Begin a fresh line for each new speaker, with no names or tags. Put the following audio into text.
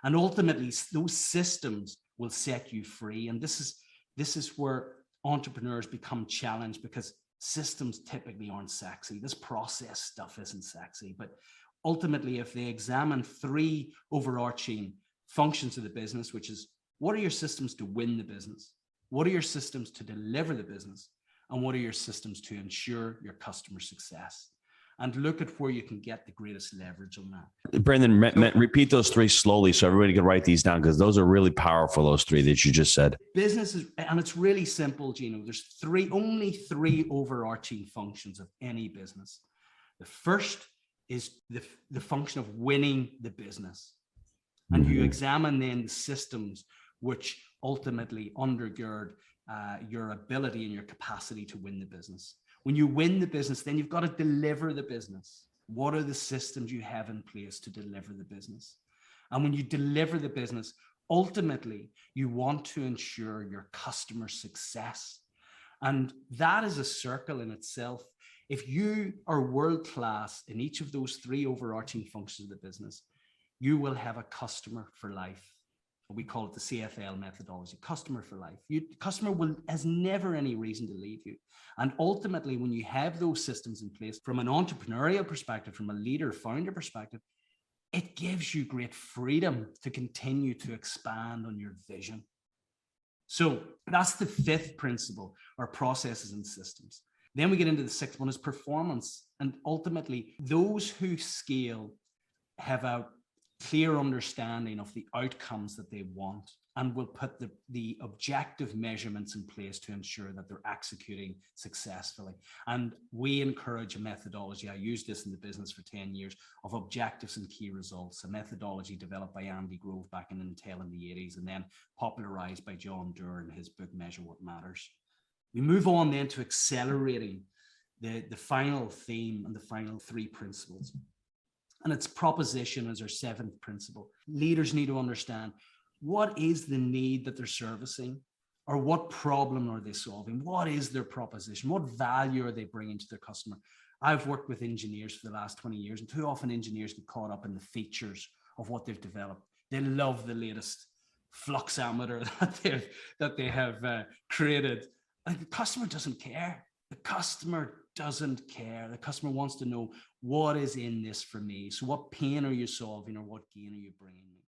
And ultimately, those systems will set you free. And this is where entrepreneurs become challenged, because systems typically aren't sexy. This process stuff isn't sexy. But ultimately, if they examine 3 overarching functions of the business, which is, what are your systems to win the business? What are your systems to deliver the business? And what are your systems to ensure your customer success? And look at where you can get the greatest leverage on that.
Brendan, repeat those 3 slowly so everybody can write these down, because those are really powerful, those 3 that you just said.
Businesses, and it's really simple, Gino. There's only three overarching functions of any business. The first is the function of winning the business. And you examine then the systems which ultimately undergird your ability and your capacity to win the business. When you win the business, then you've got to deliver the business. What are the systems you have in place to deliver the business? And when you deliver the business, ultimately, you want to ensure your customer success. And that is a circle in itself. If you are world-class in each of those 3 overarching functions of the business, you will have a customer for life. We call it the CFL methodology, customer for life. Customer has never any reason to leave you. And ultimately, when you have those systems in place, from an entrepreneurial perspective, from a leader, founder perspective, it gives you great freedom to continue to expand on your vision. So that's the 5th principle, or processes and systems. Then we get into the 6th one, is performance. And ultimately, those who scale have a clear understanding of the outcomes that they want, and will put the objective measurements in place to ensure that they're executing successfully. And we encourage a methodology. I used this in the business for 10 years, of objectives and key results, a methodology developed by Andy Grove back in Intel in the 80s, and then popularized by John Doerr in his book, Measure What Matters. We move on then to accelerating the final theme and the final 3 principles. And it's proposition as our 7th principle. Leaders need to understand, what is the need that they're servicing, or what problem are they solving? What is their proposition? What value are they bringing to their customer? I've worked with engineers for the last 20 years, and too often engineers get caught up in the features of what they've developed. They love the latest fluxometer that they have created. And the customer doesn't care. The customer doesn't care. The customer wants to know, what is in this for me? So what pain are you solving, or what gain are you bringing me?